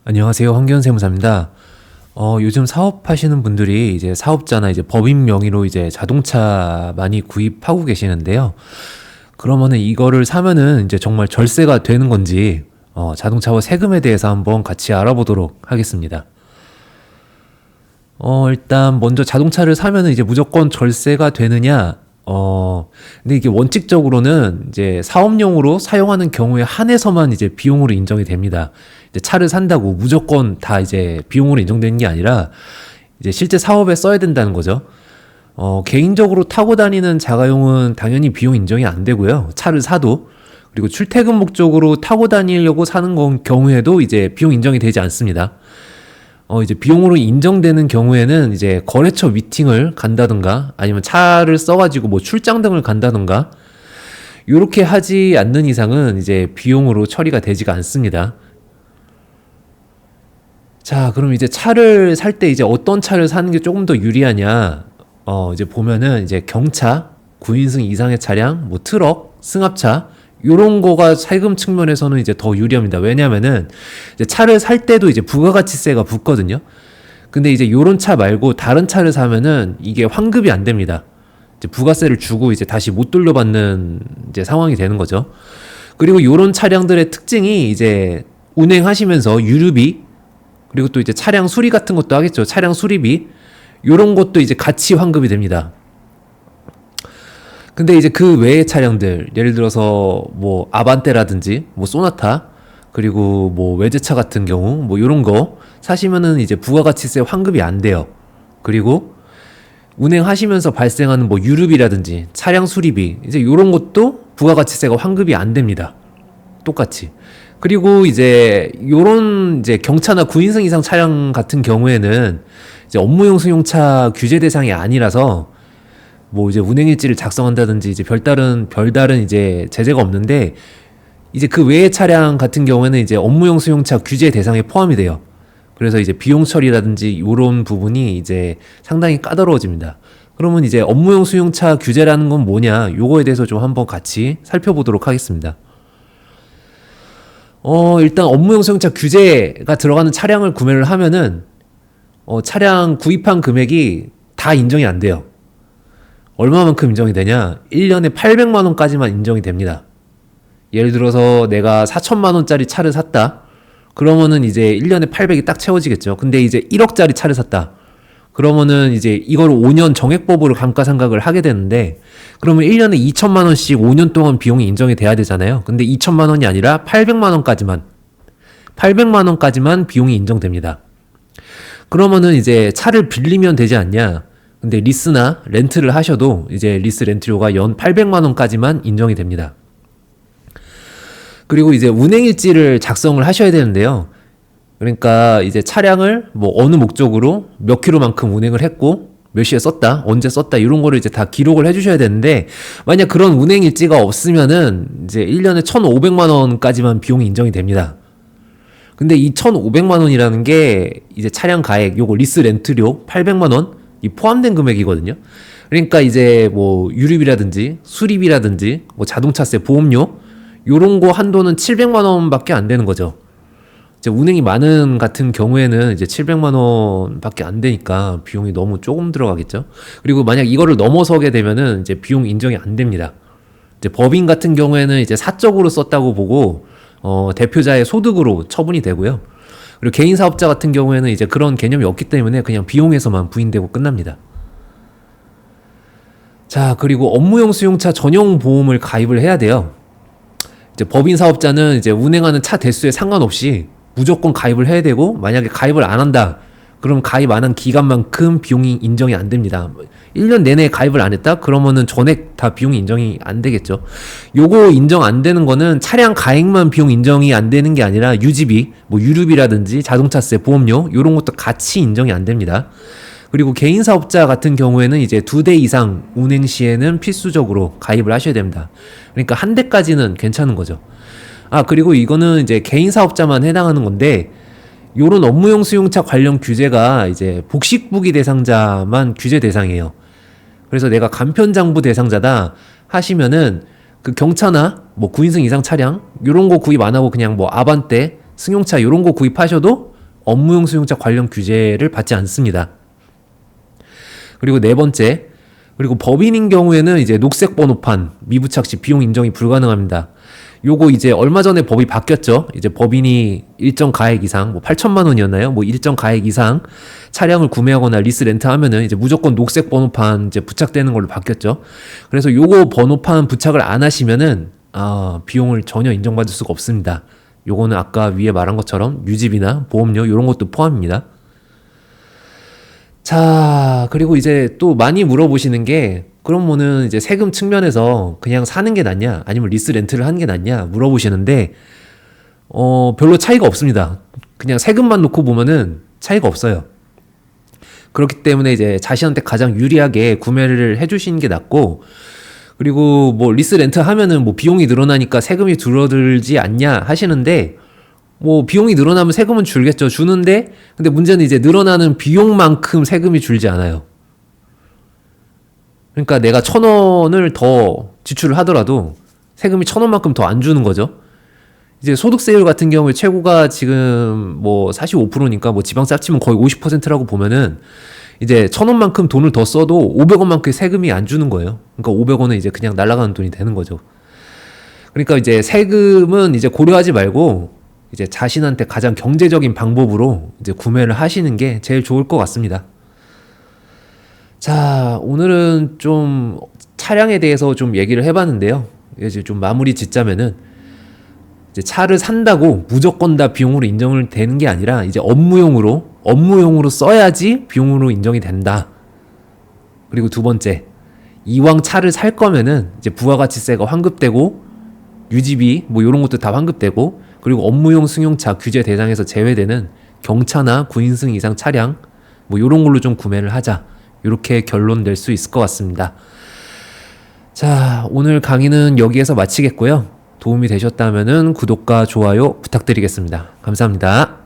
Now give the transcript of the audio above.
안녕하세요. 황교안 세무사입니다. 요즘 사업하시는 분들이 이제 사업자나 이제 법인 명의로 이제 자동차 많이 구입하고 계시는데요. 그러면은 이거를 사면은 이제 정말 절세가 되는 건지, 자동차와 세금에 대해서 한번 같이 알아보도록 하겠습니다. 일단 먼저 자동차를 사면은 이제 무조건 절세가 되느냐? 근데 이게 원칙적으로는 이제 사업용으로 사용하는 경우에 한해서만 이제 비용으로 인정이 됩니다. 이제 차를 산다고 무조건 다 이제 비용으로 인정되는 게 아니라 이제 실제 사업에 써야 된다는 거죠. 개인적으로 타고 다니는 자가용은 당연히 비용 인정이 안 되고요. 차를 사도. 그리고 출퇴근 목적으로 타고 다니려고 사는 경우에도 이제 비용 인정이 되지 않습니다. 이제 비용으로 인정되는 경우에는 이제 거래처 미팅을 간다든가 아니면 차를 써가지고 뭐 출장 등을 간다든가 요렇게 하지 않는 이상은 이제 비용으로 처리가 되지가 않습니다. 자, 그럼 이제 차를 살 때 이제 어떤 차를 사는 게 조금 더 유리하냐? 이제 보면은 이제 경차, 9인승 이상의 차량, 뭐 트럭, 승합차, 요런 거가 세금 측면에서는 이제 더 유리합니다. 왜냐면은 이제 차를 살 때도 이제 부가가치세가 붙거든요. 근데 이제 요런 차 말고 다른 차를 사면은 이게 환급이 안 됩니다. 이제 부가세를 주고 이제 다시 못 돌려받는 이제 상황이 되는 거죠. 그리고 요런 차량들의 특징이 이제 운행하시면서 유류비, 그리고 또 이제 차량 수리 같은 것도 하겠죠. 차량 수리비, 요런 것도 이제 같이 환급이 됩니다. 근데 이제 그 외의 차량들, 예를 들어서 뭐 아반떼라든지 뭐 소나타, 그리고 뭐 외제차 같은 경우 뭐 요런 거 사시면은 이제 부가가치세 환급이 안 돼요. 그리고 운행하시면서 발생하는 뭐 유류비라든지 차량 수리비, 이제 요런 것도 부가가치세가 환급이 안 됩니다. 똑같이. 그리고 이제 요런 이제 경차나 9인승 이상 차량 같은 경우에는 이제 업무용 승용차 규제 대상이 아니라서 뭐 이제 운행일지를 작성한다든지 이제 별다른 이제 제재가 없는데, 이제 그 외의 차량 같은 경우에는 이제 업무용 승용차 규제 대상에 포함이 돼요. 그래서 이제 비용 처리라든지 요런 부분이 이제 상당히 까다로워집니다. 그러면 이제 업무용 승용차 규제라는 건 뭐냐? 요거에 대해서 좀 한번 같이 살펴보도록 하겠습니다. 일단 업무용 승용차 규제가 들어가는 차량을 구매를 하면은 차량 구입한 금액이 다 인정이 안 돼요. 얼마만큼 인정이 되냐? 1년에 800만 원까지만 인정이 됩니다. 예를 들어서 내가 4천만 원짜리 차를 샀다. 그러면은 이제 1년에 800이 딱 채워지겠죠. 근데 이제 1억짜리 차를 샀다. 그러면은 이제 이걸 5년 정액법으로 감가상각을 하게 되는데, 그러면 1년에 2천만 원씩 5년 동안 비용이 인정이 돼야 되잖아요. 근데 2천만 원이 아니라 800만 원까지만 비용이 인정됩니다. 그러면은 이제 차를 빌리면 되지 않냐? 근데 리스나 렌트를 하셔도 이제 리스 렌트료가 연 800만 원까지만 인정이 됩니다. 그리고 이제 운행일지를 작성을 하셔야 되는데요. 그러니까 이제 차량을 뭐 어느 목적으로 몇 킬로만큼 운행을 했고 몇 시에 썼다, 언제 썼다, 이런 거를 이제 다 기록을 해주셔야 되는데, 만약 그런 운행일지가 없으면은 이제 1년에 1,500만 원까지만 비용이 인정이 됩니다. 근데 이 1,500만 원이라는 게 이제 차량 가액, 요거 리스 렌트료 800만 원 이 포함된 금액이거든요. 그러니까 이제 뭐 유류비라든지 수리비라든지 뭐 자동차세, 보험료 요런 거 한도는 700만 원밖에 안 되는 거죠. 이제 운행이 많은 같은 경우에는 이제 700만 원밖에 안 되니까 비용이 너무 조금 들어가겠죠. 그리고 만약 이거를 넘어서게 되면은 이제 비용 인정이 안 됩니다. 이제 법인 같은 경우에는 이제 사적으로 썼다고 보고 대표자의 소득으로 처분이 되고요. 그리고 개인 사업자 같은 경우에는 이제 그런 개념이 없기 때문에 그냥 비용에서만 부인되고 끝납니다. 자, 그리고 업무용 수용차 전용 보험을 가입을 해야 돼요. 이제 법인 사업자는 이제 운행하는 차 대수에 상관없이 무조건 가입을 해야 되고, 만약에 가입을 안 한다, 그럼 가입 안 한 기간만큼 비용이 인정이 안 됩니다. 1년 내내 가입을 안 했다? 그러면은 전액 다 비용이 인정이 안 되겠죠. 요거 인정 안 되는 거는 차량 가액만 비용 인정이 안 되는 게 아니라 유지비, 뭐 유류비라든지 자동차세, 보험료 요런 것도 같이 인정이 안 됩니다. 그리고 개인 사업자 같은 경우에는 이제 2대 이상 운행 시에는 필수적으로 가입을 하셔야 됩니다. 그러니까 한 대까지는 괜찮은 거죠. 그리고 이거는 이제 개인 사업자만 해당하는 건데, 요런 업무용 수용차 관련 규제가 이제 복식부기 대상자만 규제 대상이에요. 그래서 내가 간편장부 대상자다 하시면은 그 경차나 뭐 9인승 이상 차량 요런 거 구입 안 하고 그냥 뭐 아반떼, 승용차 요런 거 구입하셔도 업무용 승용차 관련 규제를 받지 않습니다. 그리고 네 번째, 그리고 법인인 경우에는 이제 녹색 번호판 미부착 시 비용 인정이 불가능합니다. 요거 이제 얼마 전에 법이 바뀌었죠. 이제 법인이 일정 가액 이상, 뭐 8천만 원이었나요? 뭐 일정 가액 이상 차량을 구매하거나 리스 렌트하면은 이제 무조건 녹색 번호판 이제 부착되는 걸로 바뀌었죠. 그래서 요거 번호판 부착을 안 하시면은 비용을 전혀 인정받을 수가 없습니다. 요거는 아까 위에 말한 것처럼 유지비나 보험료 요런 것도 포함입니다. 자, 그리고 이제 또 많이 물어보시는 게 그럼 뭐는 이제 세금 측면에서 그냥 사는 게 낫냐 아니면 리스 렌트를 하는 게 낫냐 물어보시는데 별로 차이가 없습니다. 그냥 세금만 놓고 보면은 차이가 없어요. 그렇기 때문에 이제 자신한테 가장 유리하게 구매를 해주시는 게 낫고, 그리고 뭐 리스 렌트 하면은 뭐 비용이 늘어나니까 세금이 줄어들지 않냐 하시는데, 뭐 비용이 늘어나면 세금은 줄겠죠. 주는데 근데 문제는 이제 늘어나는 비용만큼 세금이 줄지 않아요. 그러니까 내가 1,000원을 더 지출을 하더라도 세금이 1,000원만큼 더 안 주는 거죠. 이제 소득세율 같은 경우에 최고가 지금 뭐 45%니까 뭐 지방세 합치면 거의 50%라고 보면은 이제 1,000원만큼 돈을 더 써도 500원만큼 세금이 안 주는 거예요. 그러니까 500원은 이제 그냥 날아가는 돈이 되는 거죠. 그러니까 이제 세금은 이제 고려하지 말고 이제 자신한테 가장 경제적인 방법으로 이제 구매를 하시는 게 제일 좋을 것 같습니다. 자, 오늘은 좀 차량에 대해서 좀 얘기를 해봤는데요. 이제 좀 마무리 짓자면은 이제 차를 산다고 무조건 다 비용으로 인정을 되는 게 아니라 이제 업무용으로 써야지 비용으로 인정이 된다. 그리고 두 번째, 이왕 차를 살 거면은 이제 부가가치세가 환급되고 유지비 뭐 이런 것도 다 환급되고, 그리고 업무용 승용차 규제 대상에서 제외되는 경차나 9인승 이상 차량 뭐 이런 걸로 좀 구매를 하자. 이렇게 결론 낼 수 있을 것 같습니다. 자, 오늘 강의는 여기에서 마치겠고요. 도움이 되셨다면은 구독과 좋아요 부탁드리겠습니다. 감사합니다.